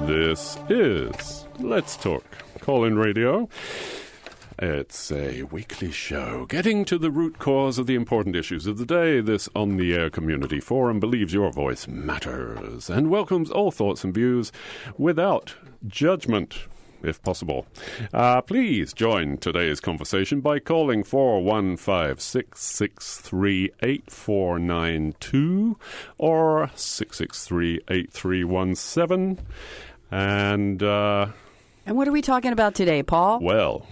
This is Let's Talk Call-In Radio. It's a weekly show getting to the root cause of the important issues of the day. This on-the-air community forum believes your voice matters and welcomes all thoughts and views without judgment, if possible. Please join today's conversation by calling 415-663-8492 or 663-8317. And what are we talking about today, Paul? Well,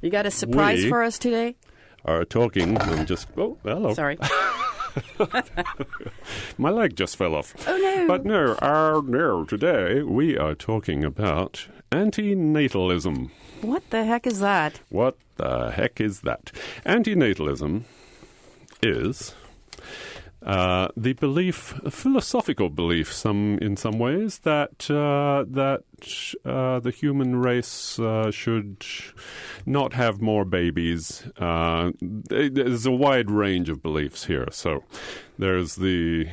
you got a surprise for us today? Are talking. I'm just. Oh, hello. Sorry. My leg just fell off. Oh no! But no. Today we are talking about antinatalism. What the heck is that? What the heck is that? Antinatalism is the belief, a philosophical belief, in some ways, that the human race should not have more babies. There's a wide range of beliefs here. So there's the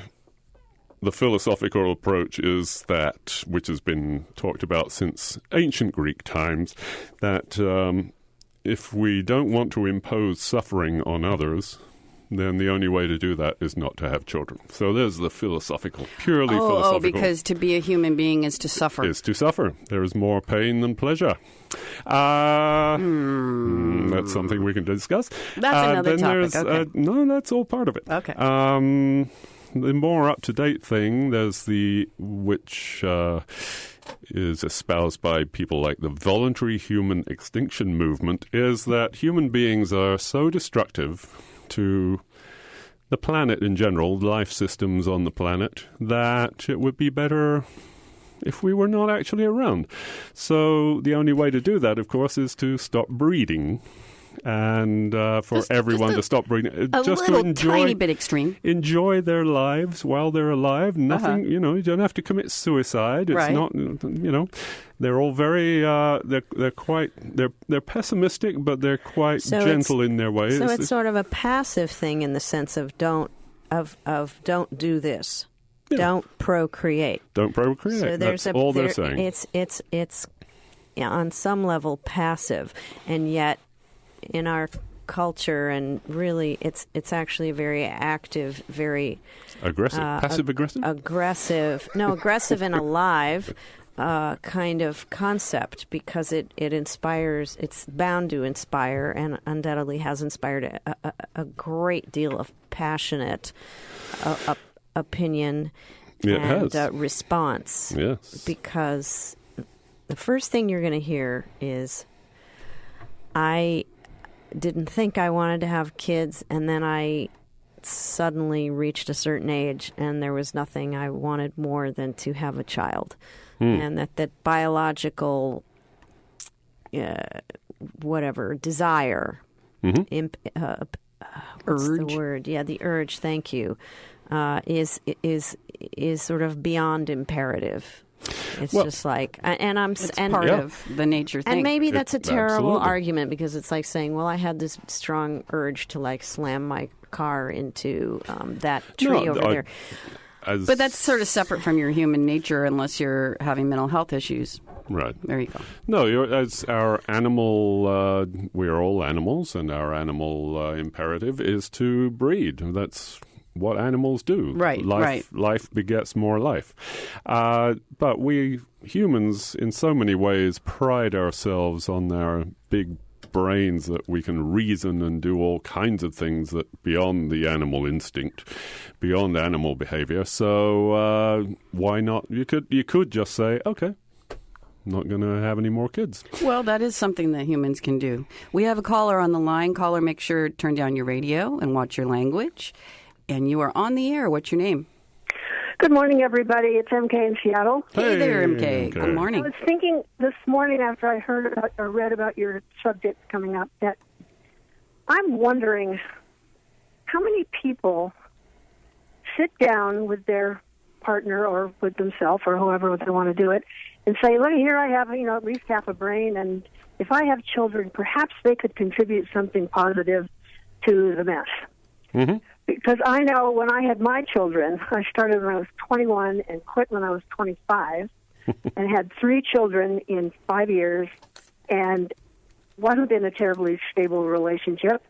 philosophical approach is that, which has been talked about since ancient Greek times, that if we don't want to impose suffering on others, then the only way to do that is not to have children. So there's the philosophical, purely philosophical. Oh, because to be a human being is to suffer. Is to suffer. There is more pain than pleasure. That's something we can discuss. That's another topic. Okay. No, that's all part of it. Okay. The more up-to-date thing, there's which is espoused by people like the Voluntary Human Extinction Movement, is that human beings are so destructive to the planet in general, life systems on the planet, that it would be better if we were not actually around. So the only way to do that, of course, is to stop breeding. And for everyone to stop breeding, just to enjoy, tiny bit extreme. Enjoy their lives while they're alive. Nothing, you don't have to commit suicide. It's not, they're all very, they're pessimistic, but they're quite gentle in their ways. So it's sort of a passive thing in the sense of don't do this, don't procreate. Don't procreate. So that's all they're saying. It's on some level passive, and yet in our culture, and really it's actually a very active, very aggressive, passive-aggressive? Aggressive and alive kind of concept, because it inspires, it's bound to inspire, and undoubtedly has inspired a great deal of passionate opinion and response. Yes. Because the first thing you're going to hear is, I didn't think I wanted to have kids, and then I suddenly reached a certain age, and there was nothing I wanted more than to have a child. And that biological, desire, urge. The word? Yeah, the urge. Thank you. Is sort of beyond imperative. It's just like, it's part of the nature thing. And maybe that's a terrible argument, because it's like saying, well, I had this strong urge to slam my car into that tree over there. But that's sort of separate from your human nature, unless you're having mental health issues. Right. There you go. No, as our animal, we are all animals, and our animal imperative is to breed. That's what animals do. Right, Life begets more life. But we humans, in so many ways, pride ourselves on our big brains that we can reason and do all kinds of things that beyond the animal instinct, beyond animal behavior. So why not? You could just say, okay, I'm not going to have any more kids. Well, that is something that humans can do. We have a caller on the line. Caller, make sure to turn down your radio and watch your language. And you are on the air. What's your name? Good morning, everybody. It's MK in Seattle. Hey there, MK. Good morning. I was thinking this morning after I heard about or read about your subject coming up that I'm wondering how many people sit down with their partner or with themselves or whoever they want to do it and say, look, here I have, at least half a brain, and if I have children, perhaps they could contribute something positive to the mess. Mm-hmm. Because I know when I had my children, I started when I was 21 and quit when I was 25 and had 3 children in 5 years and wasn't in a terribly stable relationship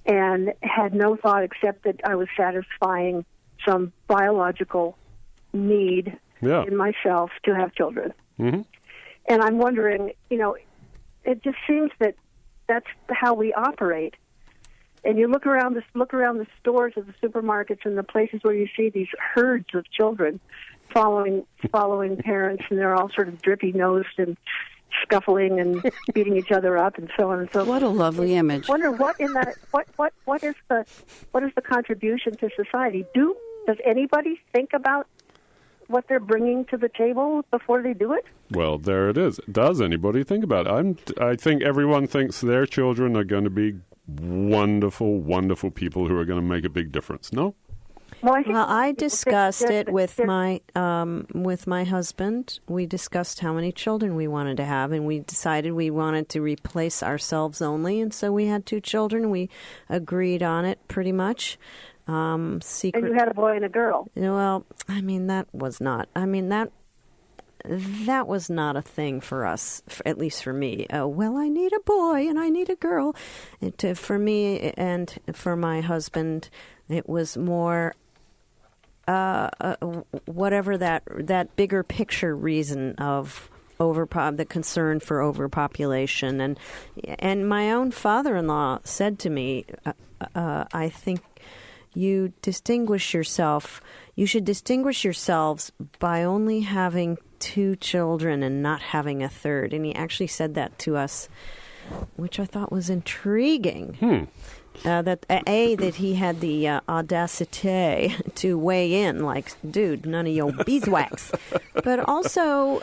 and had no thought except that I was satisfying some biological need in myself to have children. Mm-hmm. And I'm wondering, it just seems that that's how we operate. And you look around the stores of the supermarkets and the places where you see these herds of children following parents, and they're all sort of drippy-nosed and scuffling and beating each other up and so on and so forth. What a lovely image. I wonder what is the contribution to society? Does anybody think about what they're bringing to the table before they do it? Well, there it is. Does anybody think about it? I think everyone thinks their children are going to be wonderful, wonderful people who are going to make a big difference. No? Well, I discussed it with my husband. We discussed how many children we wanted to have, and we decided we wanted to replace ourselves only, and so we had 2 children. We agreed on it pretty much. Secret. And you had a boy and a girl. Well, that was not a thing for us, at least for me. Well, I need a boy and I need a girl. For me and for my husband, it was more whatever that bigger picture reason of the concern for overpopulation. And my own father-in-law said to me, I think you should distinguish yourselves by only having 2 children and not having a third. And he actually said that to us, which I thought was intriguing. That he had the audacity to weigh in, like, dude, none of your beeswax. But also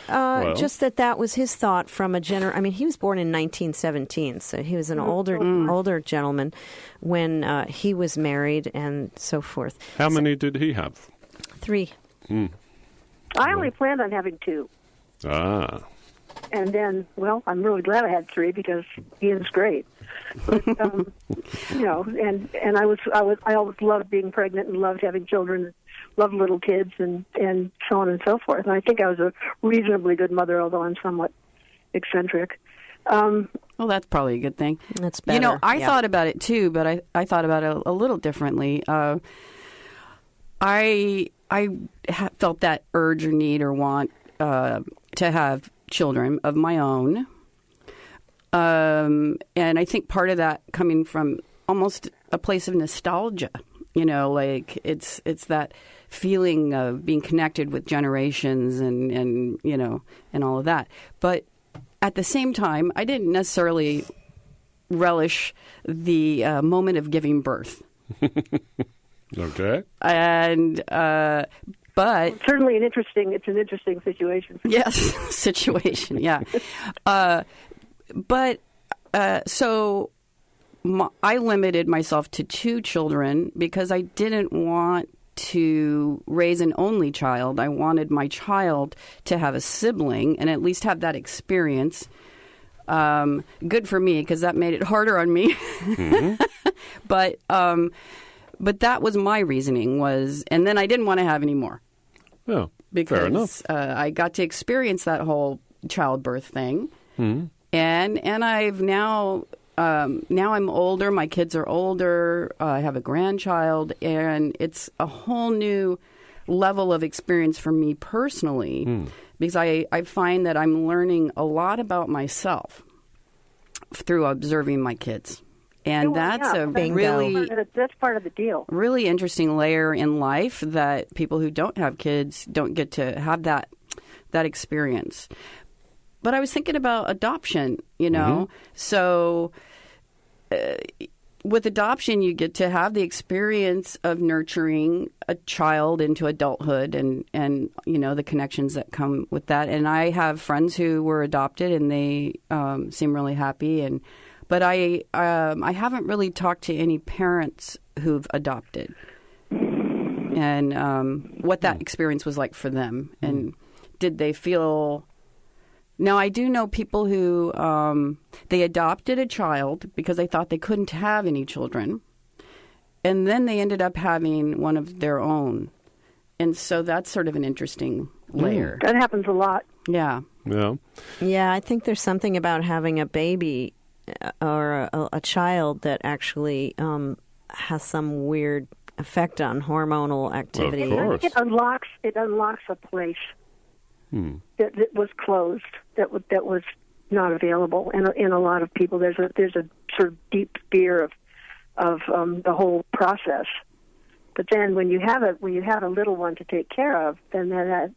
just that was his thought from a he was born in 1917, so he was an older gentleman when he was married and so forth. How many did he have? 3. I only planned on having 2. Ah. And then, I'm really glad I had 3 because Ian's great. But, and I always loved being pregnant and loved having children, loved little kids and so on and so forth. And I think I was a reasonably good mother, although I'm somewhat eccentric. Well, that's probably a good thing. That's better. I thought about it too, but I thought about it a little differently. I felt that urge or need or want to have children of my own. And I think part of that coming from almost a place of nostalgia, like it's that feeling of being connected with generations and all of that. But at the same time, I didn't necessarily relish the moment of giving birth. Okay. And but it's certainly an interesting situation. Yes, situation. Yeah. But so I limited myself to 2 children because I didn't want to raise an only child. I wanted my child to have a sibling and at least have that experience. Good for me because that made it harder on me. Mm-hmm. But that was my reasoning and then I didn't want to have any more. Oh, because, fair enough. I got to experience that whole childbirth thing. Mm-hmm. And I've now now I'm older. My kids are older. I have a grandchild, and it's a whole new level of experience for me personally, because I find that I'm learning a lot about myself through observing my kids. And that's that's part of the deal. Really interesting layer in life that people who don't have kids don't get to have that experience. But I was thinking about adoption, So with adoption, you get to have the experience of nurturing a child into adulthood and the connections that come with that. And I have friends who were adopted, and they seem really happy. But I haven't really talked to any parents who've adopted and what that experience was like for them. And did they feel... Now, I do know people who they adopted a child because they thought they couldn't have any children. And then they ended up having one of their own. And so that's sort of an interesting layer. That happens a lot. Yeah. Yeah, I think there's something about having a baby or a child that actually has some weird effect on hormonal activity. Of course. It unlocks a place that was closed, that was not available in a lot of people. There's a sort of deep fear of the whole process. But then when you have a little one to take care of, then that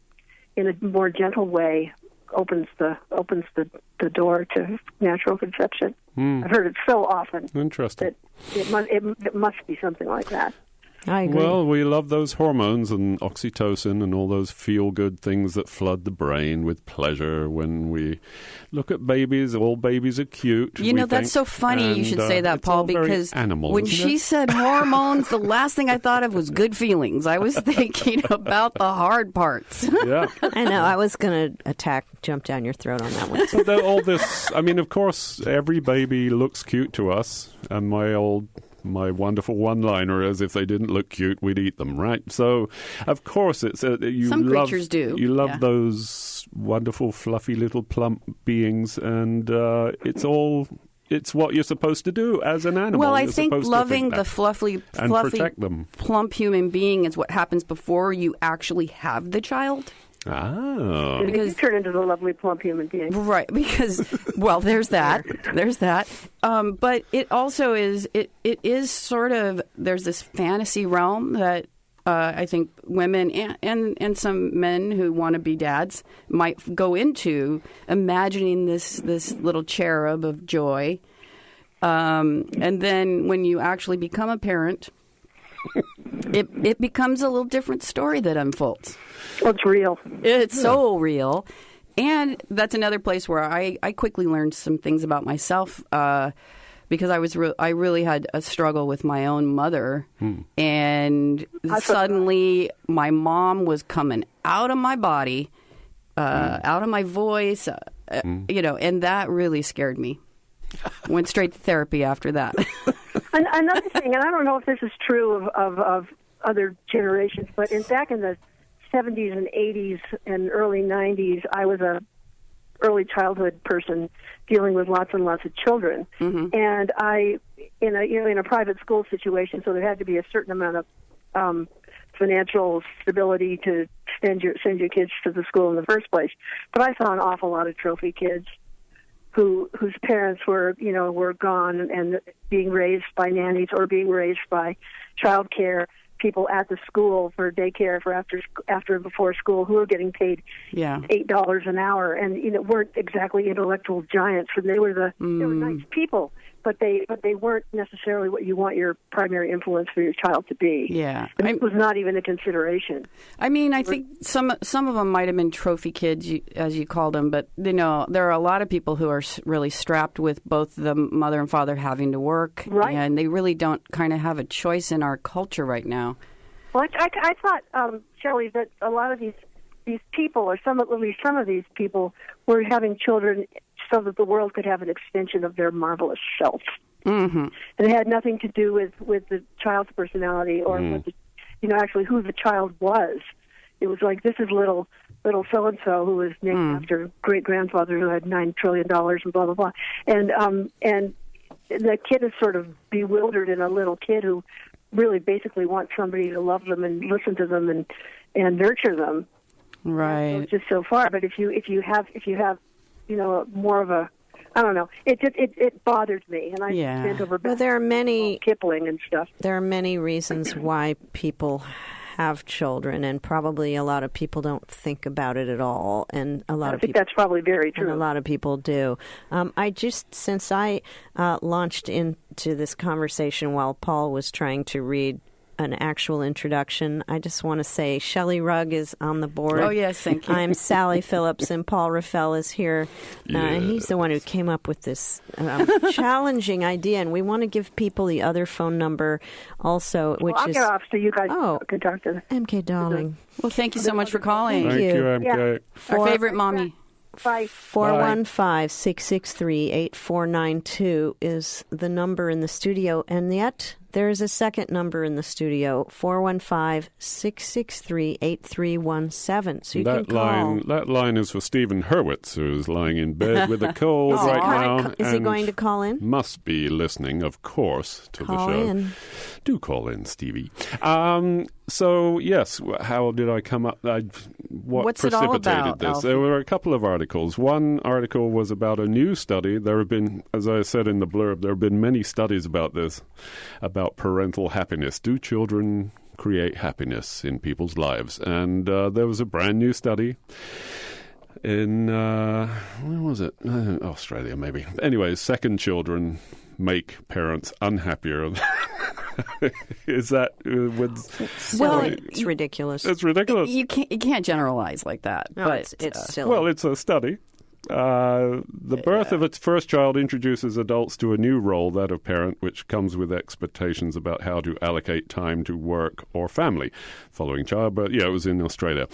in a more gentle way opens the door to natural conception. I've heard it so often. Interesting. That it must be something like that. I agree. Well, we love those hormones and oxytocin and all those feel-good things that flood the brain with pleasure when we look at babies. All babies are cute. That's so funny you should say that, Paul, because when she said hormones, the last thing I thought of was good feelings. I was thinking about the hard parts. Yeah. I know. I was going to jump down your throat on that one. But all this, of course, every baby looks cute to us, and my wonderful one-liner is, if they didn't look cute, we'd eat them, right? So, of course, it's some creatures do. You love those wonderful, fluffy little plump beings, and it's what you're supposed to do as an animal. Well, I think loving the fluffy, protect them. Plump human being is what happens before you actually have the child. Ah. Because you turn into the lovely plump human being. Right, because, well, there's that. But it also is, it is sort of, there's this fantasy realm that I think women and some men who want to be dads might go into, imagining this little cherub of joy. And then when you actually become a parent, it becomes a little different story that unfolds. Well, it's real. It's so real. And that's another place where I quickly learned some things about myself because I really had a struggle with my own mother. And suddenly my mom was coming out of my body, out of my voice, and that really scared me. Went straight to therapy after that. Another thing, and I don't know if this is true of other generations, but back in the 70s and 80s and early 90s, I was a early childhood person dealing with lots and lots of children, and I in a private school situation, so there had to be a certain amount of financial stability to send your kids to the school in the first place. But I saw an awful lot of trophy kids whose parents were gone and being raised by nannies or being raised by child care people at the school for daycare for after and before school, who were getting paid $8 an hour, and weren't exactly intellectual giants, and they were nice people, but they weren't necessarily what you want your primary influence for your child to be. Yeah, it was not even a consideration. I mean, I think some of them might have been trophy kids, as you called them, but there are a lot of people who are really strapped with both the mother and father having to work, right, and they really don't kind of have a choice in our culture right now. Well, I thought, Shelley, that a lot of these people, or at least some of these people, were having children so that the world could have an extension of their marvelous self. Mm-hmm. And it had nothing to do with the child's personality or with actually who the child was. It was like, this is little so-and-so who was named after great-grandfather who had $9 trillion and blah, blah, blah. And the kid is sort of bewildered in a little kid who really basically wants somebody to love them and listen to them and nurture them. Right. So just so far, but if you have more of a, I don't know, it bothers me, and I bent over. Well, there are many Kipling and stuff. There are many reasons why people have children, and probably a lot of people don't think about it at all, and I think that's probably very true. And a lot of people do. Since I launched into this conversation while Paul was trying to read an actual introduction, I just want to say Shelley Rugg is on the board. Oh, yes, thank you. I'm Sally Phillips, and Paul Raffel is here. Yes. He's the one who came up with this challenging idea, and we want to give people the other phone number also, which I'll is... get off so you guys can talk to them. MK Darling. Well, thank you so much for calling. Thank you. MK. Our favorite mommy. Bye. 415-663-8492 is the number in the studio, and yet there is a second number in the studio, 415-663-8317. So you can call. That line is for Stephen Hurwitz, who's lying in bed with a cold right now. Is he going to call in? Must be listening, of course, to the show. Call in. Do call in, Stevie. So, yes, how did I come up? What's it all precipitated about, this? Alfie? There were a couple of articles. One article was about a new study. There have been, as I said in the blurb, there have been many studies about this, about parental happiness. Do children create happiness in people's lives? And there was a brand new study in, where was it? Australia, maybe. Anyway, second children make parents unhappier. Is that it's ridiculous. It's ridiculous. You can't generalize like that. No, but it's silly. Well, it's a study. The birth of its first child introduces adults to a new role, that of parent, which comes with expectations about how to allocate time to work or family. Following childbirth, it was in Australia.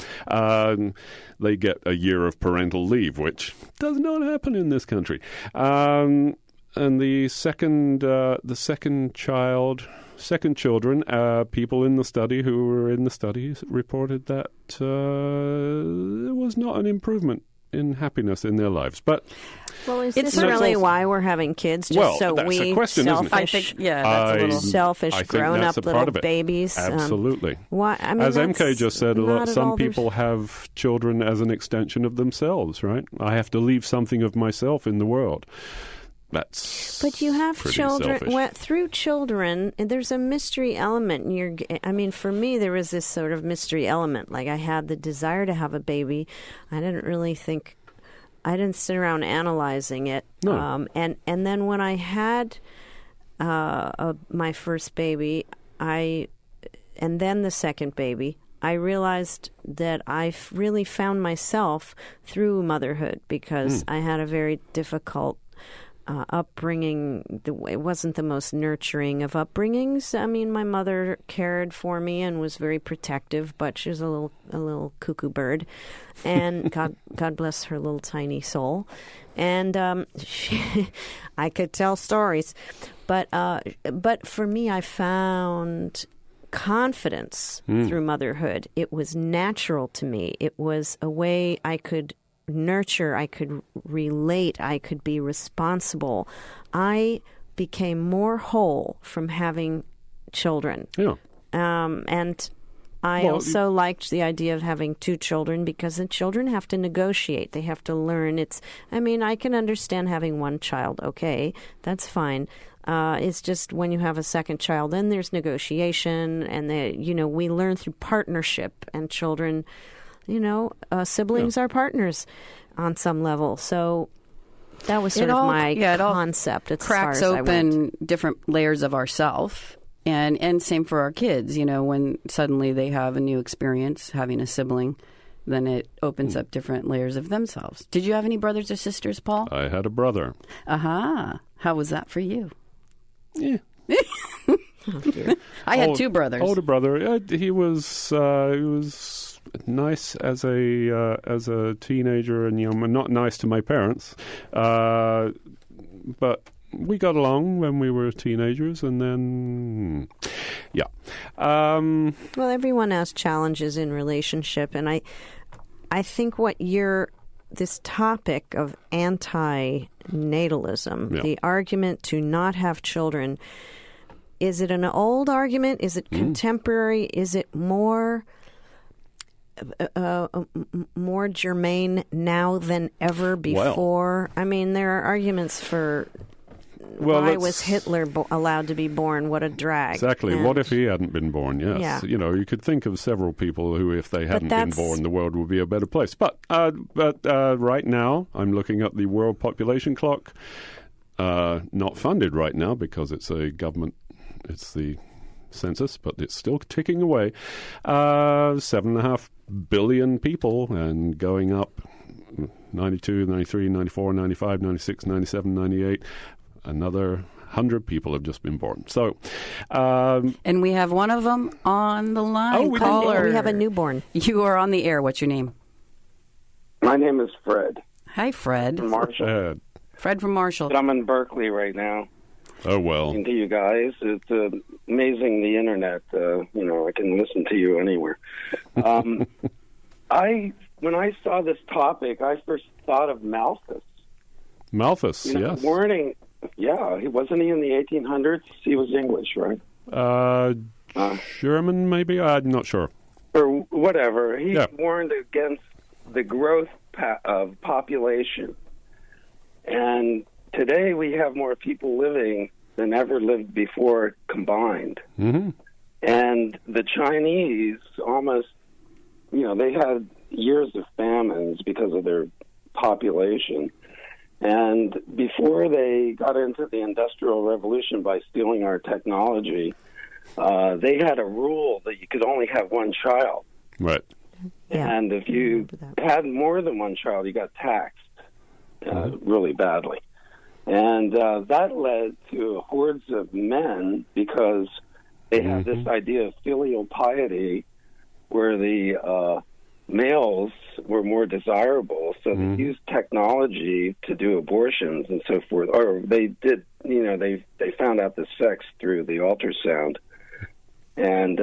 They get a year of parental leave, which does not happen in this country. And the second children, people in the study who were in the study reported that there was not an improvement in happiness in their lives. But is this really why we're having kids? Just so that's we a question, selfish, isn't it? That's a little selfish, grown-up little babies. Absolutely. Why? I mean, as MK just said, some people there's... have children as an extension of themselves, right? I have to leave something of myself in the world. But you have children through children. There's a mystery element. For me, there was this sort of mystery element. Like, I had the desire to have a baby. I didn't sit around analyzing it. No. And then when I had my first baby, and then the second baby, I realized that I really found myself through motherhood, because I had a very difficult upbringing. It wasn't the most nurturing of upbringings. I mean, my mother cared for me and was very protective, but she was a little cuckoo bird, and God bless her little tiny soul. And I could tell stories, but for me, I found confidence through motherhood. It was natural to me. It was a way I could nurture, I could relate, I could be responsible. I became more whole from having children. Yeah. And I also liked the idea of having two children, because the children have to negotiate. They have to learn. I can understand having one child. Okay, that's fine. It's just when you have a second child, then there's negotiation, and we learn through partnership, and children, siblings are partners on some level. So that was sort of my concept. It cracks open different layers of ourself, and same for our kids. When suddenly they have a new experience having a sibling, then it opens up different layers of themselves. Did you have any brothers or sisters, Paul? I had a brother. Aha. How was that for you? Yeah. I had two brothers. Older brother. He was nice as a teenager and young, not nice to my parents, but we got along when we were teenagers, and then well, everyone has challenges in relationship, and I think what you're this topic of antinatalism, the argument to not have children, is it an old argument? Is it contemporary? Is it more germane now than ever before? I mean, there are arguments for why was Hitler allowed to be born? What a drag. Exactly. And what if he hadn't been born? Yes. Yeah. You know, you could think of several people who, if they hadn't been born, the world would be a better place. But right now, I'm looking at the world population clock. Not funded right now because it's a government, it's the census, but it's still ticking away. 7.5 billion people and going up 92, 93, 94, 95, 96, 97, 98. Another 100 people have just been born. So, and we have one of them on the line. Caller. We have a newborn. You are on the air. What's your name? My name is Fred. Hi, Fred. From Marshall. Fred from Marshall. But I'm in Berkeley right now. Oh, well. Listening to you guys. It's amazing, the internet. I can listen to you anywhere. When I saw this topic, I first thought of Malthus. Malthus, yes. Warning. Yeah, wasn't he in the 1800s? He was English, right? German, maybe? I'm not sure. Or whatever. He warned against the growth of population. And today we have more people living than ever lived before combined. Mm-hmm. And the Chinese almost, they had years of famines because of their population. And before they got into the Industrial Revolution by stealing our technology, they had a rule that you could only have one child. Right. Yeah. And if you had more than one child, you got taxed really badly. And that led to hordes of men because they had this idea of filial piety where the males were more desirable, so they used technology to do abortions and so forth. Or they did, they found out the sex through the ultrasound. And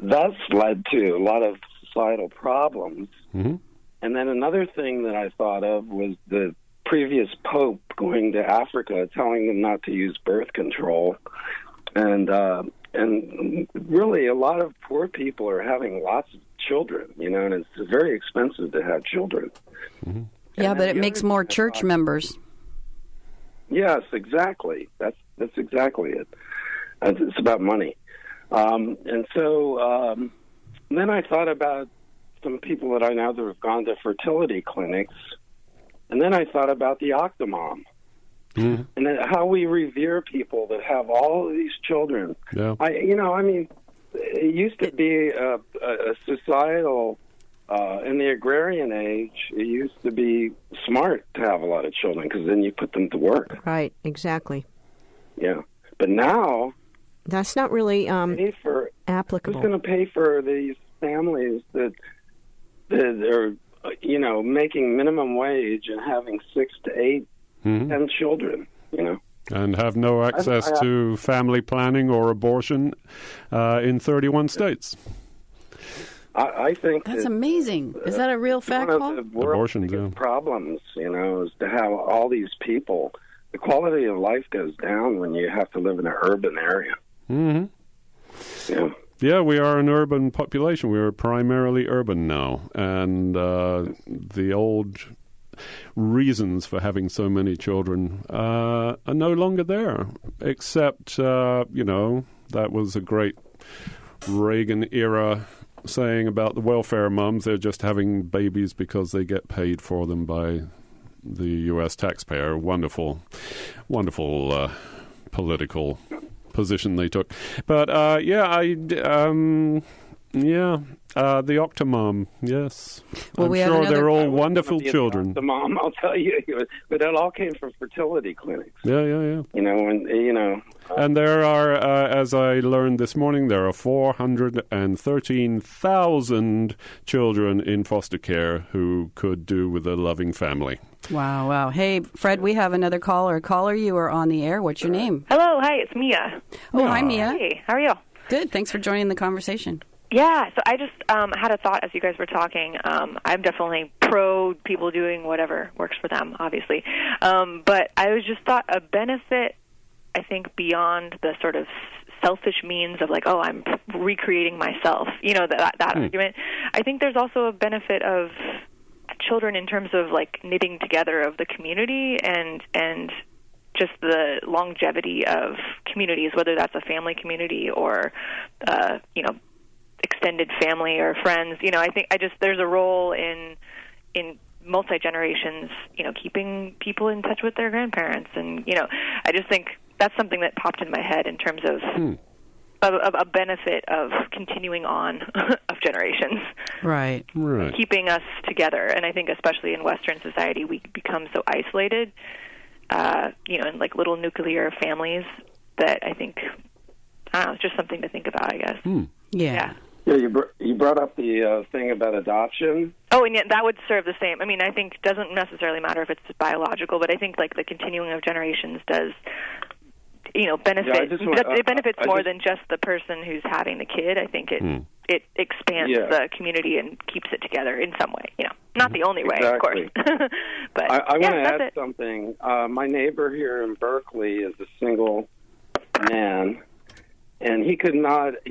that's led to a lot of societal problems. Mm-hmm. And then another thing that I thought of was the previous pope going to Africa, telling them not to use birth control. And really, a lot of poor people are having lots of children, and it's very expensive to have children. Mm-hmm. Yeah, but it makes more church members. Yes, exactly. That's exactly it. It's about money. And so then I thought about some people that I know that have gone to fertility clinics, and then I thought about the octomom. Mm-hmm. And then how we revere people that have all of these children. Yeah. It used to be a societal, in the agrarian age, it used to be smart to have a lot of children because then you put them to work. Right, exactly. Yeah. But now... That's not really applicable. Who's going to pay for these families that are, making minimum wage and having 6 to 8, 10 children, And have no access to family planning or abortion in 31 states. I think that's amazing. Is that a real fact, Paul? One of the world's biggest problems, is to have all these people. The quality of life goes down when you have to live in an urban area. Mm-hmm. Yeah. Yeah, we are an urban population. We are primarily urban now. And the old reasons for having so many children are no longer there, except, that was a great Reagan-era saying about the welfare moms. They're just having babies because they get paid for them by the U.S. taxpayer. Wonderful, wonderful political position they took. But, the octomom, yes. Well, I'm sure they're all wonderful children. The mom, I'll tell you, but it all came from fertility clinics. Yeah. And there are, as I learned this morning, there are 413,000 children in foster care who could do with a loving family. Wow. Hey, Fred, we have another caller. Caller, you are on the air. What's your name? Hello, hi, it's Mia. Oh, hi, Mia. Hey, how are you? Good. Thanks for joining the conversation. Yeah, so I just had a thought as you guys were talking. I'm definitely pro people doing whatever works for them, obviously. But I was just thought a benefit, I think, beyond the sort of selfish means of like, oh, I'm recreating myself, that argument. I think there's also a benefit of children in terms of like knitting together of the community and just the longevity of communities, whether that's a family community or, extended family or friends. I think there's a role in multi-generations, keeping people in touch with their grandparents. And, I just think that's something that popped in my head in terms of a benefit of continuing on of generations. Right. Keeping us together. And I think especially in Western society, we become so isolated, in like little nuclear families that I think, it's just something to think about, I guess. Yeah. Yeah, you brought up the thing about adoption. Oh, and yet that would serve the same. I mean, I think it doesn't necessarily matter if it's biological, but I think like the continuing of generations does, benefit. It benefits more than just the person who's having the kid. I think it expands the community and keeps it together in some way. Not the only way, of course. But I want to add something. My neighbor here in Berkeley is a single man. And he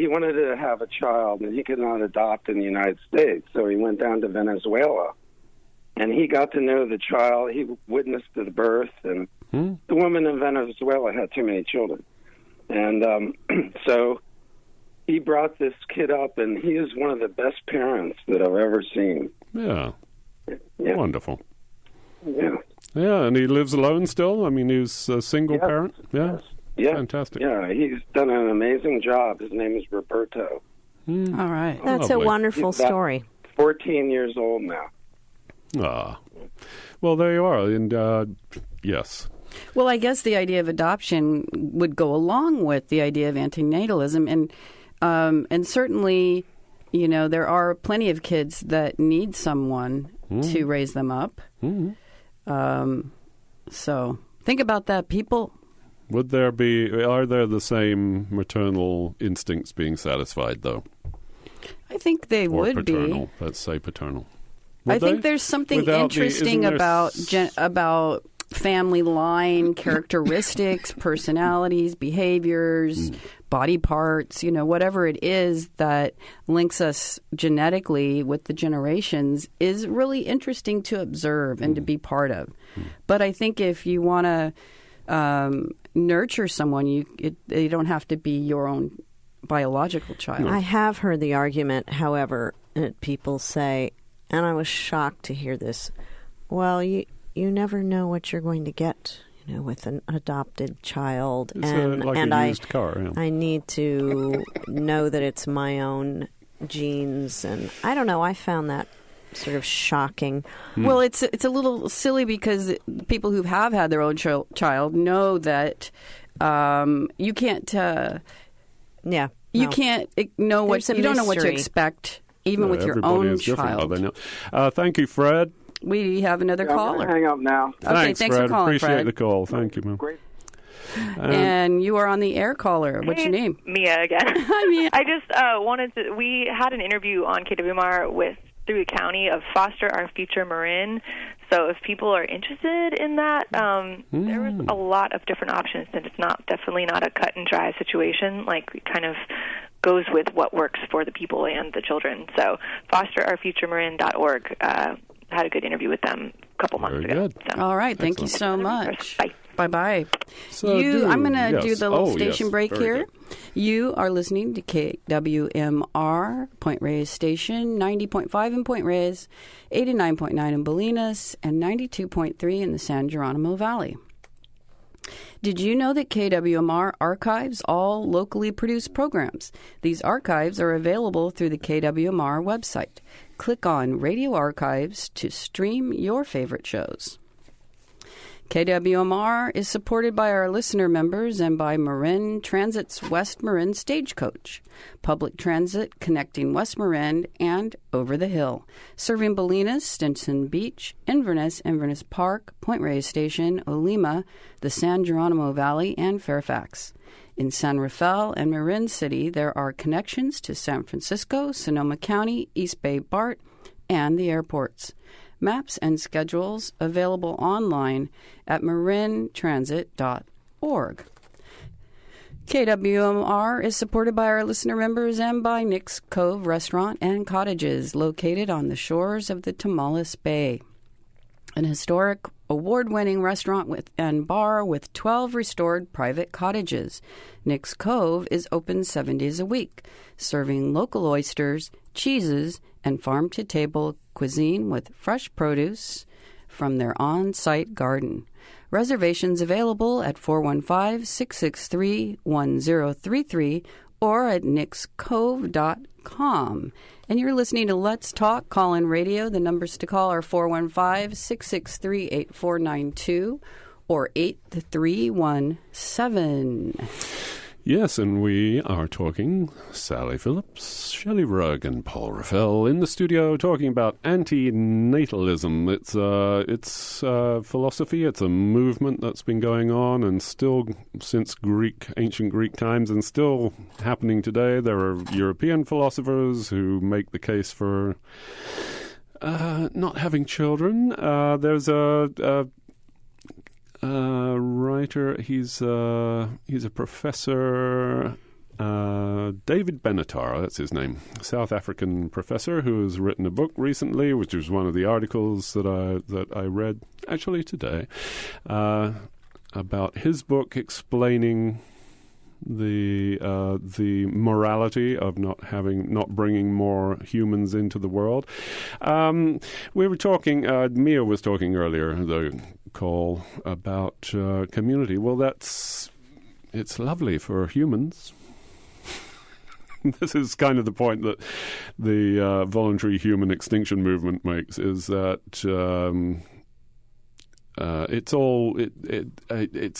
wanted to have a child, and he could not adopt in the United States. So he went down to Venezuela, and he got to know the child. He witnessed the birth, and the woman in Venezuela had too many children. And so he brought this kid up, and he is one of the best parents that I've ever seen. Yeah. Wonderful. Yeah. Yeah, and he lives alone still? I mean, he's a single parent? Yeah. Yes. Yeah, fantastic. Yeah, he's done an amazing job. His name is Roberto. All right. That's a wonderful story. 14 years old now. Well, there you are. And yes. Well, I guess the idea of adoption would go along with the idea of antinatalism. And certainly, there are plenty of kids that need someone to raise them up. So think about that, people. Are there the same maternal instincts being satisfied, though? I think they would paternal, be. Let's say paternal. I think there's something interesting about family line characteristics, personalities, behaviors, body parts, whatever it is that links us genetically with the generations is really interesting to observe and to be part of. But I think if you want to nurture someone, they don't have to be your own biological child. I have heard the argument, however, that people say, and I was shocked to hear this, well, you never know what you're going to get, with an adopted child. It's like a used car. Yeah. I need to know that it's my own genes. And I don't know, I found that sort of shocking. Well, it's a little silly because people who have had their own child know that you can't. You can't know what you don't know what to expect, even with your own child. They know. Thank you, Fred. We have another caller. Hang up now. Okay, thanks Fred. for calling, Appreciate Fred. the call. Thank you, man. Great. And you are on the air, caller. What's your name? Mia again. Hi, Mia. I just we had an interview on KWMR through the county of Foster Our Future Marin. So if people are interested in that, there was a lot of different options, and it's definitely not a cut and dry situation. Like, it kind of goes with what works for the people and the children. So fosteraourfuturemarin.org had a good interview with them a couple months ago. Good. So. All right. Thank you so much. Bye. Bye-bye. So I'm going to do the little station break Very here. good. You are listening to KWMR, Point Reyes Station, 90.5 in Point Reyes, 89.9 in Bolinas, and 92.3 in the San Geronimo Valley. Did you know that KWMR archives all locally produced programs? These archives are available through the KWMR website. Click on Radio Archives to stream your favorite shows. KWMR is supported by our listener members and by Marin Transit's West Marin Stagecoach, public transit connecting West Marin and over the hill, serving Bolinas, Stinson Beach, Inverness, Inverness Park, Point Reyes Station, Olima, the San Geronimo Valley, and Fairfax. In San Rafael and Marin City, there are connections to San Francisco, Sonoma County, East Bay BART, and the airports. Maps and schedules available online at marintransit.org. KWMR is supported by our listener members and by Nick's Cove Restaurant and Cottages, located on the shores of the Tamales Bay. An historic, award-winning restaurant and bar with 12 restored private cottages. Nick's Cove is open 7 days a week, serving local oysters, cheeses, and farm-to-table cuisine with fresh produce from their on-site garden. Reservations available at 415-663-1033 or at nickscove.com. And you're listening to Let's Talk Call-In Radio. The numbers to call are 415-663-8492 or 8317. Yes, and we are talking Sally Phillips, Shelley Rugg, and Paul Raffel in the studio talking about antinatalism. It's philosophy. It's a movement that's been going on and still since ancient Greek times and still happening today. There are European philosophers who make the case for not having children. There's a writer. He's a professor, David Benatar, that's his name, South African professor who has written a book recently, which was one of the articles that I read actually today, about his book explaining the morality of not bringing more humans into the world. We were talking. Mia was talking earlier, the call about community. Well, it's lovely for humans. This is kind of the point that the Voluntary Human Extinction Movement makes, is that it's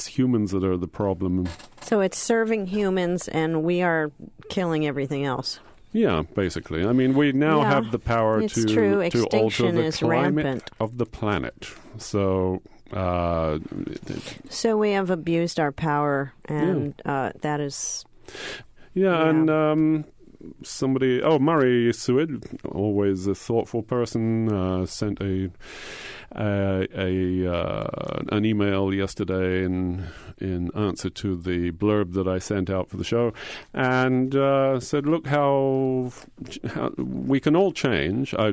humans that are the problem. So it's serving humans, and we are killing everything else. Yeah, basically. I mean, we now have the power to alter the climate rampant. Of the planet. So we have abused our power, and that is. Yeah, and somebody, Murray Seward, always a thoughtful person, sent an email yesterday in answer to the blurb that I sent out for the show, and said, look how we can all change. I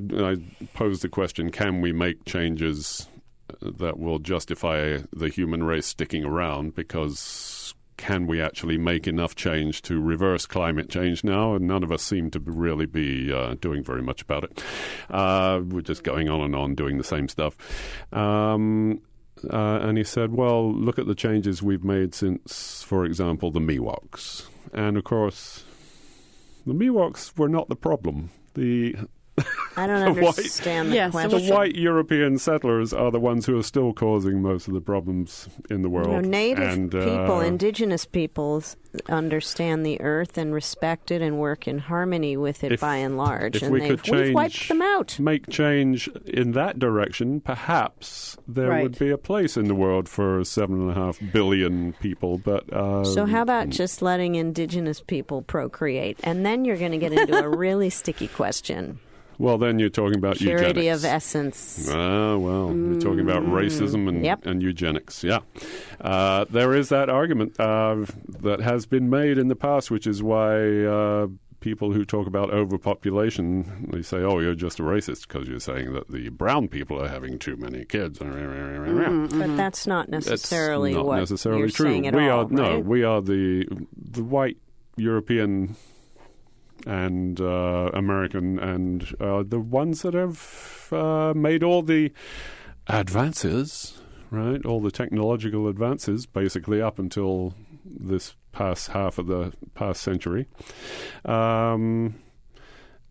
posed the question, can we make changes that will justify the human race sticking around? Because can we actually make enough change to reverse climate change now? And none of us seem to really be doing very much about it. We're just going on and on doing the same stuff. And he said, well, look at the changes we've made since, for example, the Miwoks. And, of course, the Miwoks were not the problem. I don't understand the question. The white European settlers are the ones who are still causing most of the problems in the world. Native people, indigenous peoples understand the earth and respect it and work in harmony with it by and large. And we've wiped them out. Make change in that direction, perhaps there would be a place in the world for 7.5 billion people. But so how about just letting indigenous people procreate? And then you're going to get into a really sticky question. Well, then you're talking about purity eugenics. Of essence. You're talking about racism and eugenics. Yeah. There is that argument that has been made in the past, which is why people who talk about overpopulation, they say, oh, you're just a racist because you're saying that the brown people are having too many kids. But that's not necessarily what necessarily you're true. saying at all, right? No, we are the white European and American, and the ones that have made all the advances, right? All the technological advances, basically up until this past half of the past century.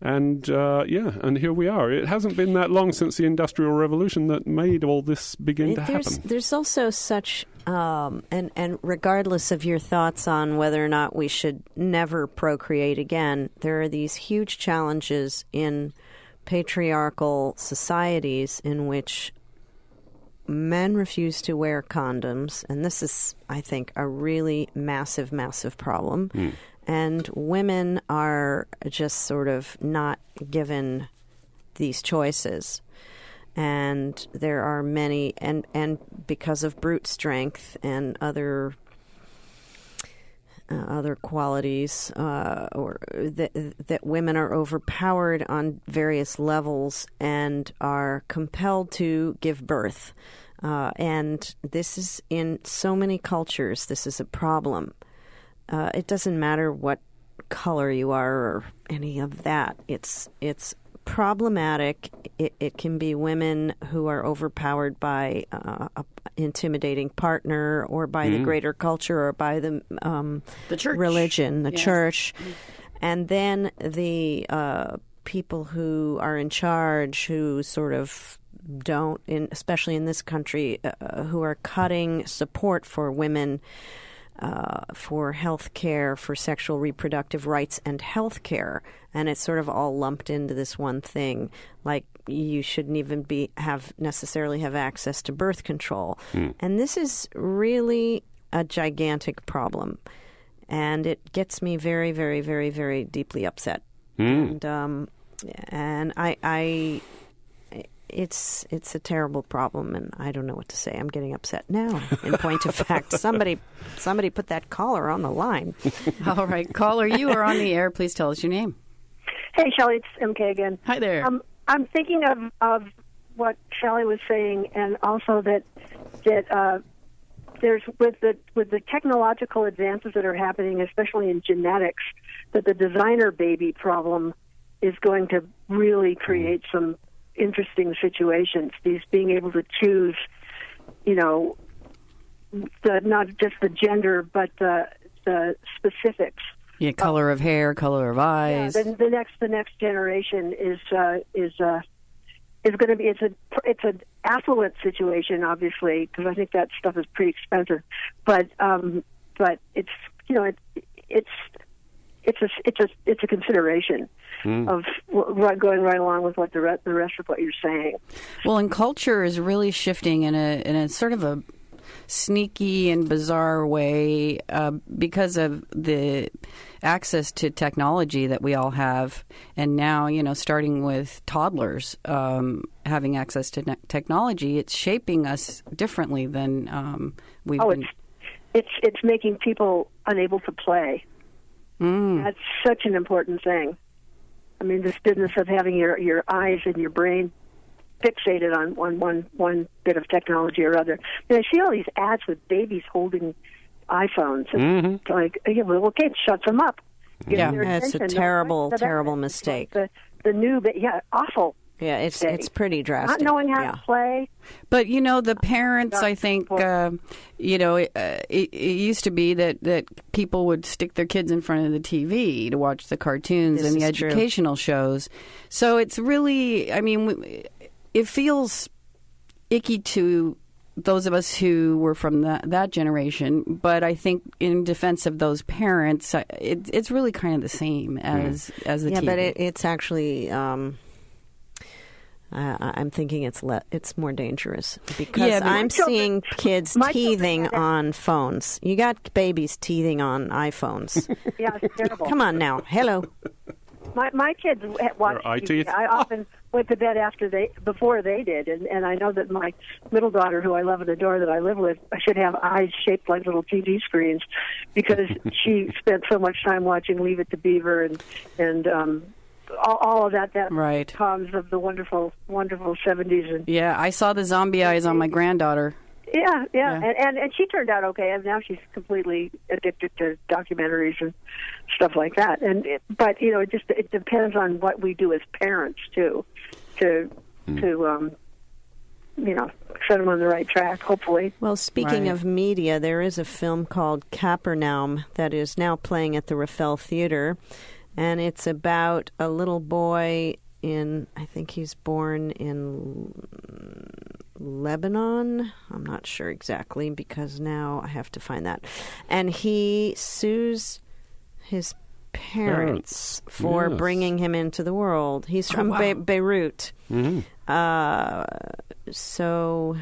And and here we are. It hasn't been that long since the Industrial Revolution that made all this begin to happen. There's also such, and regardless of your thoughts on whether or not we should never procreate again, there are these huge challenges in patriarchal societies in which men refuse to wear condoms, and this is, I think, a really massive, massive problem. And women are just sort of not given these choices. And there are many, and because of brute strength and other qualities, or that women are overpowered on various levels and are compelled to give birth. And this is in so many cultures. This is a problem. It doesn't matter what color you are or any of that. It's problematic. It can be women who are overpowered by an intimidating partner, or by the greater culture, or by the church. Religion, the church. And then the people who are in charge, who sort of don't, especially in this country, who are cutting support for women, for health care, for sexual reproductive rights and health care. And it's sort of all lumped into this one thing. Like, you shouldn't even necessarily have access to birth control. And this is really a gigantic problem. And it gets me very, very, very, very deeply upset. And I it's a terrible problem, and I don't know what to say. I'm getting upset now. In point of fact, somebody put that caller on the line. All right, caller, you are on the air. Please tell us your name. Hey, Shelley, it's MK again. Hi there. I'm thinking of what Shelley was saying, and also that there's with the technological advances that are happening, especially in genetics, that the designer baby problem is going to really create some interesting situations. These being able to choose, not just the gender, but the specifics. Yeah, color of hair, color of eyes. Yeah, the next generation is going to be it's an affluent situation, obviously, because I think that stuff is pretty expensive. But it's it's a consideration of going right along with what the rest of what you're saying. Well, and culture is really shifting in a sort of a sneaky and bizarre way because of the access to technology that we all have, and now starting with toddlers having access to technology, it's shaping us differently than we've been. It's making people unable to play. That's such an important thing. I mean, this business of having your eyes and your brain fixated on one bit of technology or other. I see all these ads with babies holding iPhones. It's like, okay, shut them up. It's a terrible mistake. The new, awful. Yeah, it's pretty drastic. Not knowing how to play. But, the parents, I think, it used to be that people would stick their kids in front of the TV to watch the cartoons and the educational shows. So it's really, it feels icky to those of us who were from that generation. But I think in defense of those parents, it's really kind of the same as the TV. Yeah, but it's actually... I'm thinking it's more dangerous because I'm seeing kids teething on phones. You got babies teething on iPhones. Yeah, it's terrible. Come on now. Hello. My kids watch TV. I often went to bed before they did, and I know that my middle daughter, who I love and adore, that I live with, should have eyes shaped like little TV screens because she spent so much time watching Leave It to Beaver and all of that right. comes of the wonderful 70s. And yeah, I saw the zombie eyes on my granddaughter. Yeah. And she turned out okay, and now she's completely addicted to documentaries and stuff like that. But it depends on what we do as parents too, to set them on the right track, hopefully. Well, speaking of media, there is a film called Capernaum that is now playing at the Raffel Theater. And it's about a little boy I think he's born in Lebanon. I'm not sure exactly because now I have to find that. And he sues his parents for bringing him into the world. He's from Beirut. Mm-hmm. So,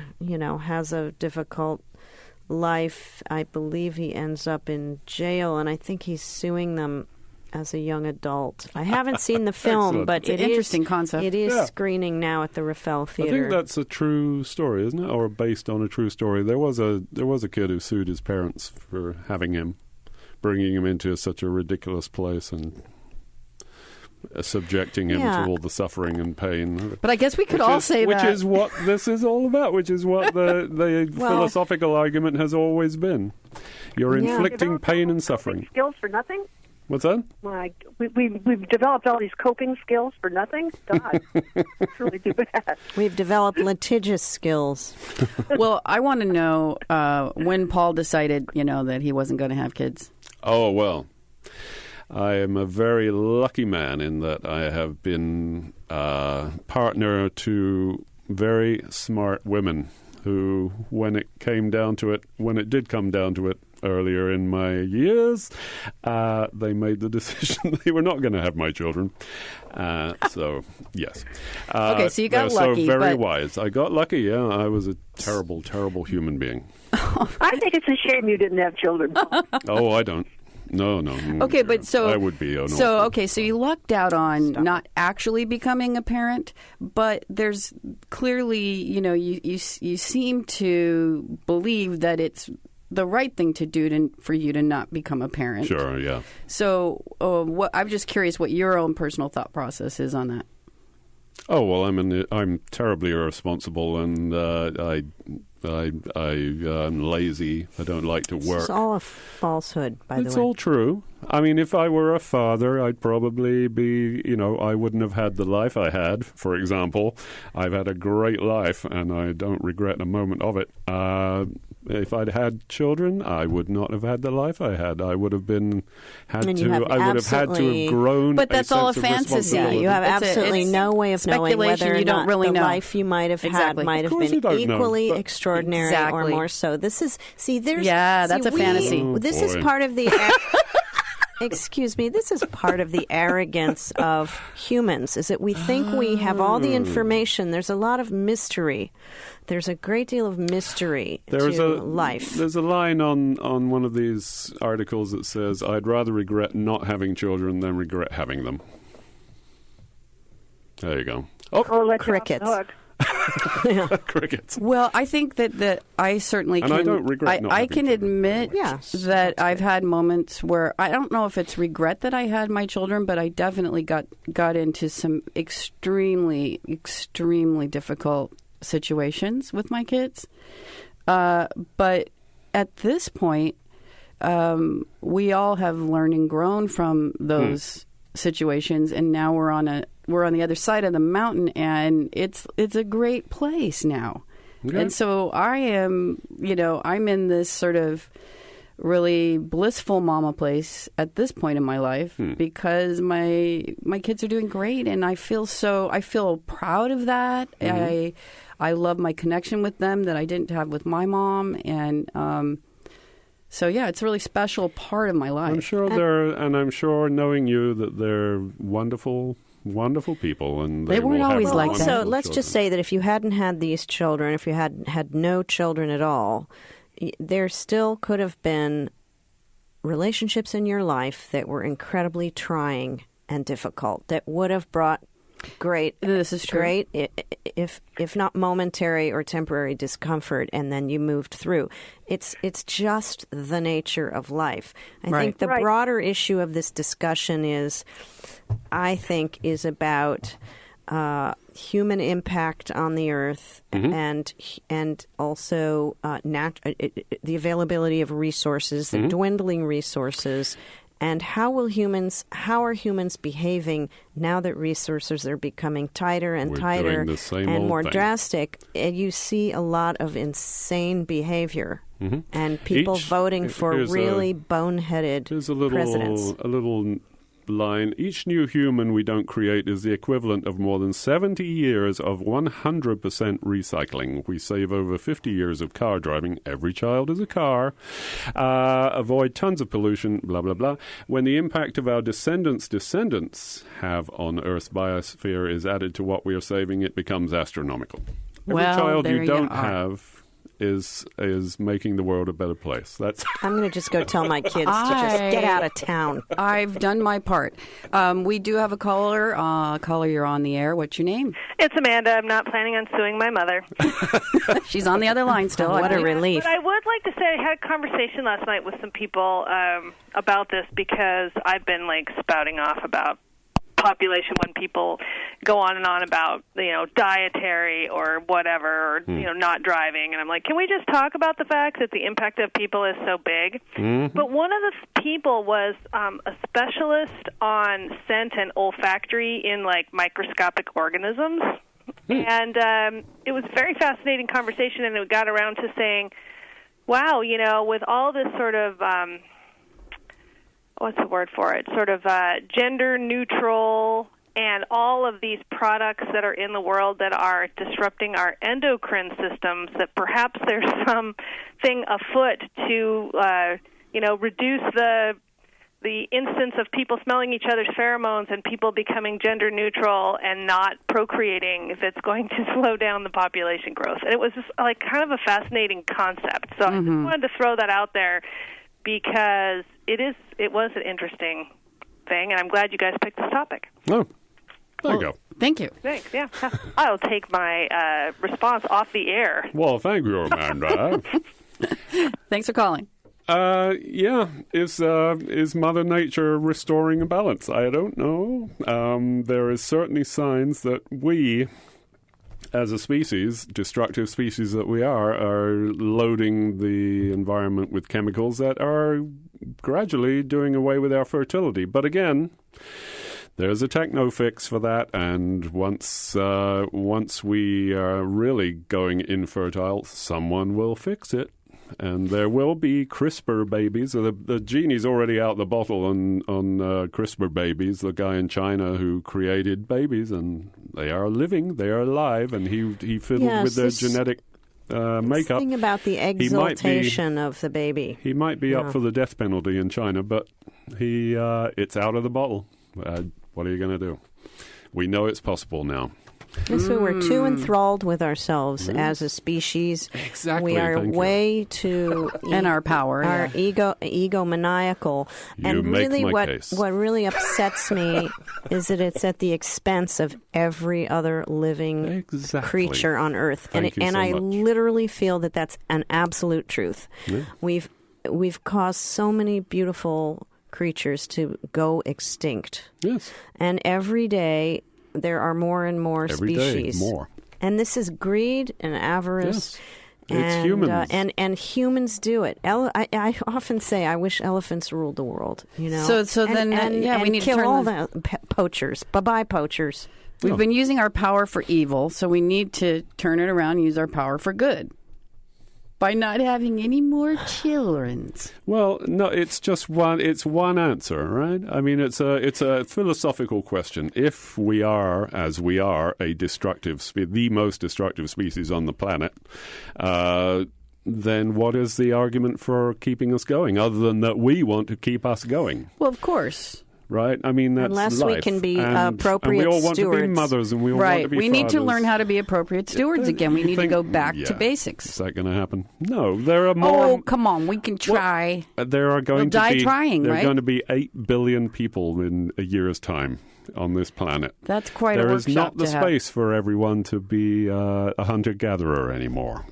has a difficult life. I believe he ends up in jail, and I think he's suing them as a young adult. I haven't seen the film, but it's an interesting concept. It is screening now at the Raffel Theater. I think that's a true story, isn't it? Or based on a true story. There was a kid who sued his parents for having him, bringing him into such a ridiculous place and subjecting him to all the suffering and pain. But I guess we could all say that. Which is what this is all about, which is what the philosophical argument has always been. You're inflicting pain and suffering. Skills for nothing? What's that? We've developed all these coping skills for nothing? God, it's really too bad. We've developed litigious skills. Well, I want to know when Paul decided, that he wasn't going to have kids. Oh, well, I am a very lucky man in that I have been partner to very smart women who, when it did come down to it, earlier in my years, they made the decision they were not going to have my children. So, yes. Okay, so you got lucky. So very wise. I got lucky, yeah. I was a terrible, terrible human being. I think it's a shame you didn't have children. Oh, I don't. No. Okay, but so... I would be. So you lucked out on not actually becoming a parent, but there's clearly, you seem to believe that it's the right thing to do for you to not become a parent. Sure, yeah. So I'm just curious what your own personal thought process is on that. Oh, well, I'm terribly irresponsible, and I'm lazy. I don't like to work. It's all a falsehood, by the way. It's all true. I mean, if I were a father, I'd probably be, I wouldn't have had the life I had, for example. I've had a great life, and I don't regret a moment of it. If I'd had children, I would not have had the life I had. I would have had to have grown. But that's all a fantasy. You have absolutely no way of knowing whether or not the life you might have had might have been equally extraordinary or more so. This is that's a fantasy. This is part of the. Excuse me, this is part of the arrogance of humans, is that we think we have all the information. There's a lot of mystery. There's a great deal of mystery to life. There's a line on one of these articles that says, I'd rather regret not having children than regret having them. There you go. Oh, crickets. Crickets. Well, I think that I certainly can. And I don't regret not I having can children. admit that I've had moments where I don't know if it's regret that I had my children, but I definitely got into some extremely, extremely difficult situations with my kids. But at this point, we all have learned and grown from those situations, and now we're on the other side of the mountain, and it's a great place now. Okay. And so I am, I'm in this sort of really blissful mama place at this point in my life because my kids are doing great, and I feel proud of that. Mm-hmm. I love my connection with them that I didn't have with my mom, and so it's a really special part of my life. I'm sure I'm sure knowing you that they're wonderful people, and they weren't always like that. So let's just say that if you hadn't had these children, if you had no children at all, there still could have been relationships in your life that were incredibly trying and difficult that would have brought this is true. Great, if not momentary or temporary discomfort, and then you moved through. It's just the nature of life. I think the broader issue of this discussion is about human impact on the earth, and also the availability of resources, the dwindling resources. And how are humans behaving now that resources are becoming tighter and tighter and more drastic? And you see a lot of insane behavior and people voting for really boneheaded presidents. A little line, each new human we don't create is the equivalent of more than 70 years of 100% recycling. We save over 50 years of car driving. Every child is a car. Avoid tons of pollution, blah, blah, blah. When the impact of our descendants have on Earth's biosphere is added to what we are saving, it becomes astronomical. Every child you don't have is making the world a better place. That's. I'm going to just go tell my kids to just get out of town. I've done my part. We do have a caller. Caller, you're on the air. What's your name? It's Amanda. I'm not planning on suing my mother. She's on the other line still. What a relief. But I would like to say I had a conversation last night with some people about this because I've been spouting off about population when people go on and on about dietary or whatever or not driving, and I'm like, can we just talk about the fact that the impact of people is so big? But one of the people was a specialist on scent and olfactory in microscopic organisms, and it was a very fascinating conversation, and it got around to saying, wow, with all this sort of what's the word for it? Sort of gender neutral and all of these products that are in the world that are disrupting our endocrine systems, that perhaps there's something afoot to, reduce the instance of people smelling each other's pheromones and people becoming gender neutral and not procreating if it's going to slow down the population growth. And it was just kind of a fascinating concept. So I just wanted to throw that out there, because it was an interesting thing, and I'm glad you guys picked this topic. Oh, there you go. Thank you. Thanks, yeah. I'll take my response off the air. Well, thank you, Amanda. Thanks for calling. Is Mother Nature restoring a balance? I don't know. There is certainly signs that we, as a species, destructive species that we are loading the environment with chemicals that are gradually doing away with our fertility. But again, there's a techno fix for that, and once we are really going infertile, someone will fix it. And there will be CRISPR babies. The genie's already out the bottle on CRISPR babies. The guy in China who created babies, and they are living, they are alive, and he fiddled with their genetic makeup. Thing about the exaltation of the baby. He might be up for the death penalty in China, but it's out of the bottle. What are you going to do? We know it's possible now. So we're too enthralled with ourselves as a species. Exactly. We are way too in our power, egomaniacal. And really, what really upsets me is that it's at the expense of every other living creature on Earth. And I literally feel that that's an absolute truth. Yeah. We've caused so many beautiful creatures to go extinct. Yes. And every day there are more and more every species. Day, more. And this is greed and avarice. Yes. And, it's humans. And humans do it. I often say I wish elephants ruled the world. So then we need to kill to all the poachers. Bye-bye, poachers. We've been using our power for evil, so we need to turn it around and use our power for good. By not having any more children. Well, no, it's just one. It's one answer, right? I mean, it's a philosophical question. If we are, as we are, the most destructive species on the planet, then what is the argument for keeping us going, other than that we want to keep us going? Well, of course. Right? I mean, that's unless life. We can be and appropriate we all want stewards. to be mothers, and we all want to be We need fathers. to learn how to be appropriate stewards again. We need to go back to basics. Is that going to happen? No, there are more. Oh, come on, we can try. There are going We'll to die be trying, there right? are going to be 8 billion people in a year's time on this planet. That's quite a There workshop is not the to have. space for everyone to be a hunter-gatherer anymore.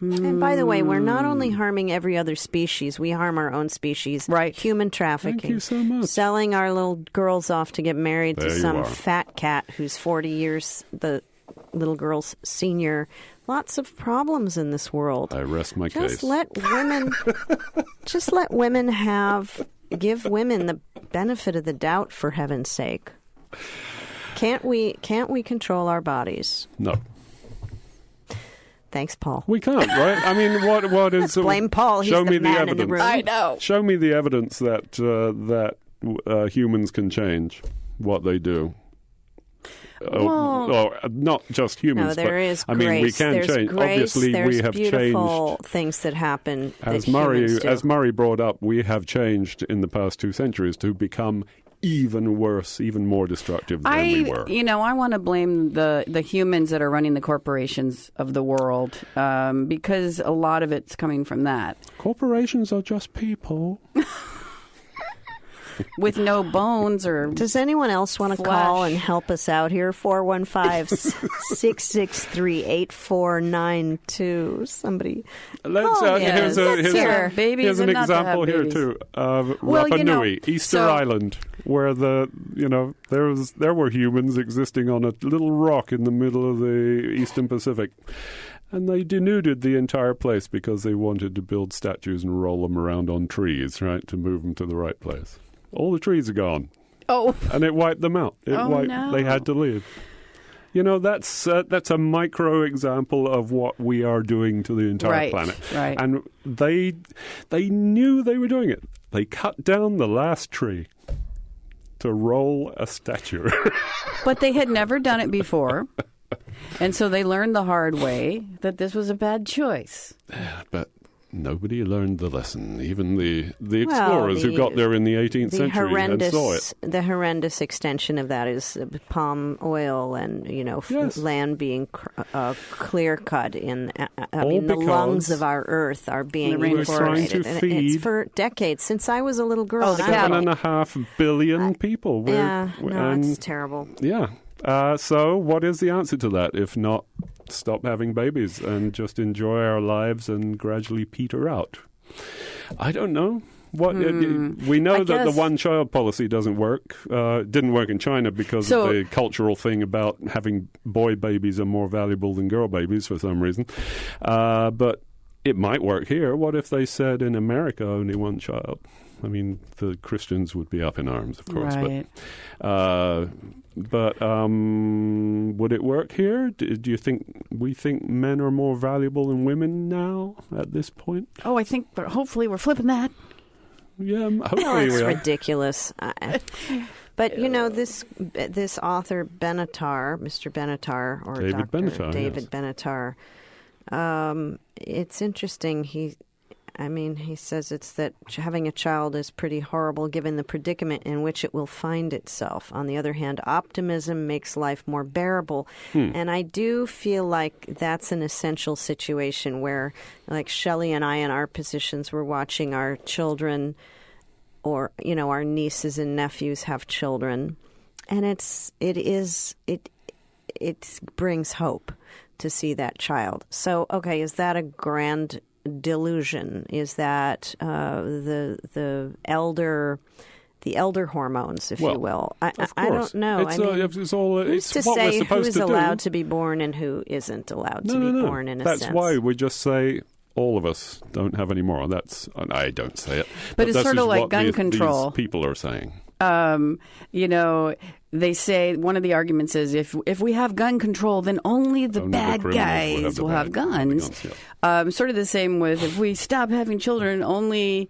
And by the way, we're not only harming every other species, we harm our own species. Right. Human trafficking. Thank you so much. Selling our little girls off to get married There to you some are. fat cat who's 40 years the little girl's senior. Lots of problems in this world. I rest my case. Just let women give women the benefit of the doubt, for heaven's sake. Can't we control our bodies? No. Thanks, Paul. We can't, right? I mean, what is... Blame Paul. He's show the me man the in the evidence. room. I know. Show me the evidence that humans can change what they do. Well, not just humans, no, there is but grace. I mean, we can there's change. Grace, Obviously, there's we have beautiful changed. things that happen. As that humans do. Murray brought up, we have changed in the past 2 centuries to become even worse, even more destructive than we were. I want to blame the humans that are running the corporations of the world because a lot of it's coming from that. Corporations are just people. With no bones or Does anyone else want to call and help us out here? 415-663-8492. Somebody. Here's babies an and not to have example here babies. too. Well, Rapa Nui, Easter Island, where there were humans existing on a little rock in the middle of the Eastern Pacific. And they denuded the entire place because they wanted to build statues and roll them around on trees, right, to move them to the right place. All the trees are gone. Oh. And it wiped them out. No. They had to leave. That's a micro example of what we are doing to the entire planet. Right. And they knew they were doing it. They cut down the last tree to roll a statue. But they had never done it before. And so they learned the hard way that this was a bad choice. But nobody learned the lesson. Even the explorers who got there in the 18th century and saw it. The horrendous extension of that is palm oil and, land being clear-cut in, the lungs of our earth are being incorporated. And it's for decades, since I was a little girl. 7.5 billion people. It's terrible. Yeah. So what is the answer to that, if not stop having babies and just enjoy our lives and gradually peter out? I don't know. We know that the one-child policy doesn't work. Didn't work in China because of the cultural thing about having boy babies are more valuable than girl babies for some reason. But it might work here. What if they said in America only one child? I mean, the Christians would be up in arms, of course. Right. But would it work here? Do you think men are more valuable than women now at this point? Oh, I think hopefully we're flipping that. Yeah, hopefully it's we are. Ridiculous. But this author Benatar, Mr. Benatar, or David Dr. Benatar, David Benatar, it's interesting. He says it's that having a child is pretty horrible given the predicament in which it will find itself. On the other hand, optimism makes life more bearable. And I do feel like that's an essential situation where, like Shelley and I in our positions, we're watching our children or, our nieces and nephews have children. And it brings hope to see that child. So, okay, is that a grand delusion? Is that the elder hormones, if you will? I don't know. It's what we're supposed who's to do. allowed to be born and who isn't allowed to be born in a sense. That's why we just say all of us don't have any more. I don't say it. But it's sort of like gun control. These people are saying. They say one of the arguments is if we have gun control, then only the bad guys will have guns. Sort of the same with if we stop having children, only.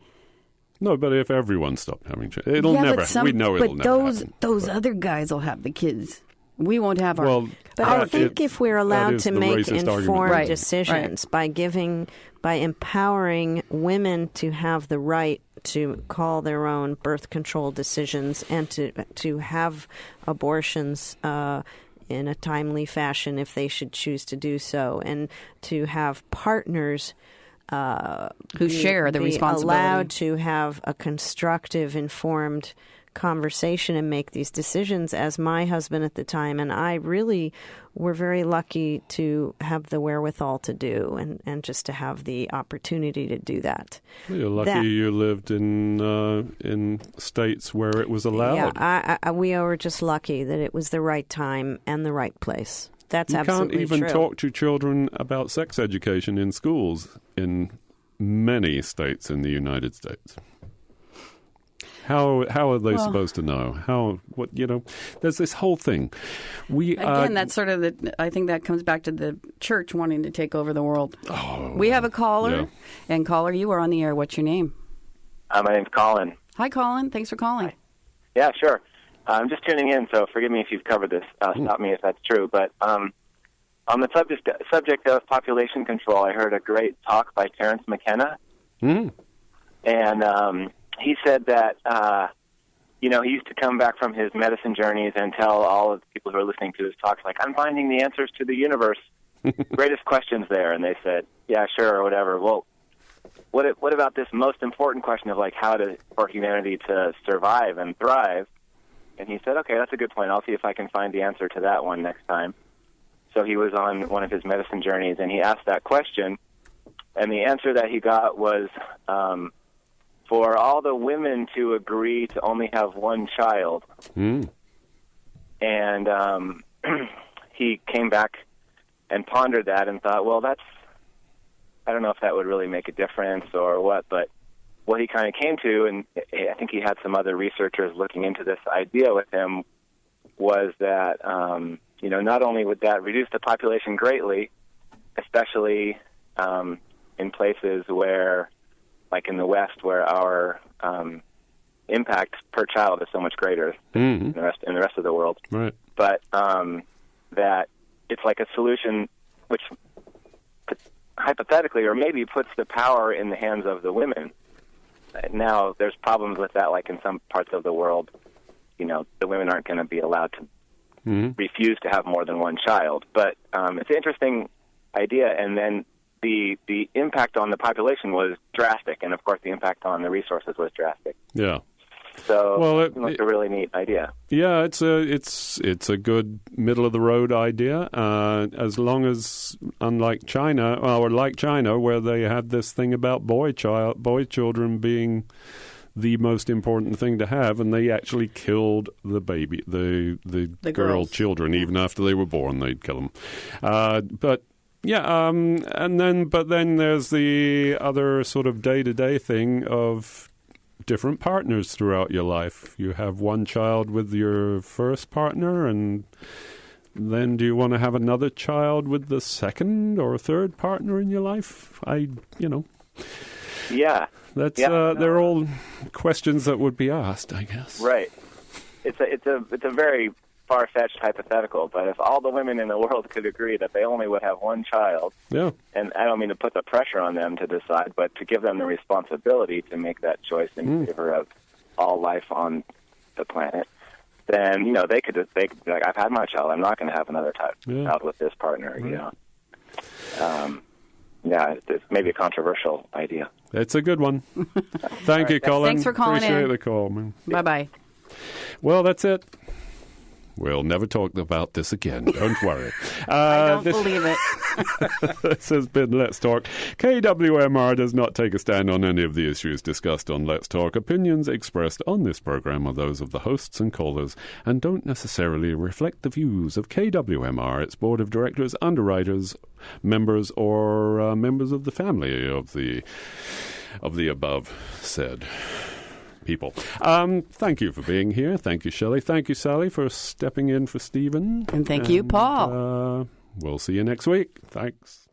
No, but if everyone stopped having children, it'll never. We know it'll never happen. Those other guys will have the kids. We won't have our. Well, but I think if we're allowed to make informed decisions by empowering women to have the right to call their own birth control decisions and to have abortions in a timely fashion if they should choose to do so, and to have partners who share the responsibility, allowed to have a constructive, informed conversation and make these decisions, as my husband at the time and I really were very lucky to have the wherewithal to do and just to have the opportunity to do that. You're lucky you lived in states where it was allowed. Yeah, we were just lucky that it was the right time and the right place. That's absolutely true. You can't even talk to children about sex education in schools in many states in the United States. How are they supposed to know? There's this whole thing. That's sort of I think that comes back to the church wanting to take over the world. We have a caller, and caller, you are on the air. What's your name? My name's Colin. Hi, Colin. Thanks for calling. Yeah, sure. I'm just tuning in, so forgive me if you've covered this. Stop me if that's true. But on the subject of population control, I heard a great talk by Terence McKenna. And he said that, he used to come back from his medicine journeys and tell all of the people who are listening to his talks, like, I'm finding the answers to the universe. Greatest questions there. And they said, yeah, sure, or whatever. Well, what about this most important question of, like, for humanity to survive and thrive? And he said, okay, that's a good point. I'll see if I can find the answer to that one next time. So he was on one of his medicine journeys, and he asked that question, and the answer that he got was for all the women to agree to only have one child. And he came back and pondered that and thought, well, I don't know if that would really make a difference or what, but what he kind of came to, and I think he had some other researchers looking into this idea with him, was that, not only would that reduce the population greatly, especially in places where, like in the West, where our impact per child is so much greater in the rest of the world. Right. But that it's like a solution which hypothetically or maybe puts the power in the hands of the women. Now, there's problems with that, like in some parts of the world, the women aren't going to be allowed to refuse to have more than one child. But it's an interesting idea, and then the impact on the population was drastic, and of course the impact on the resources was drastic. Yeah. So it's a really neat idea. Yeah, it's a good middle of the road idea. As long as, unlike China, where they had this thing about boy children being the most important thing to have, and they actually killed the baby, the girl children, even after they were born, they'd kill them. But then there's the other sort of day-to-day thing of different partners throughout your life. You have one child with your first partner, and then do you want to have another child with the second or third partner in your life? Yeah. They're all questions that would be asked, I guess. Right. It's a very far-fetched hypothetical, but if all the women in the world could agree that they only would have one child, and I don't mean to put the pressure on them to decide, but to give them the responsibility to make that choice in favor of all life on the planet, then they could be like, I've had my child, I'm not going to have another child with this partner. Right. It's maybe a controversial idea. It's a good one. Thank you, Colin. Thanks for calling Appreciate in. the call, man. Bye-bye. Well, that's it. We'll never talk about this again. Don't worry. I don't believe it. This has been Let's Talk. KWMR does not take a stand on any of the issues discussed on Let's Talk. Opinions expressed on this program are those of the hosts and callers and don't necessarily reflect the views of KWMR, its board of directors, underwriters, members, or members of the family of the above said people. Thank you for being here. Thank you, Shelley. Thank you, Sally, for stepping in for Stephen. And thank you, Paul. We'll see you next week. Thanks.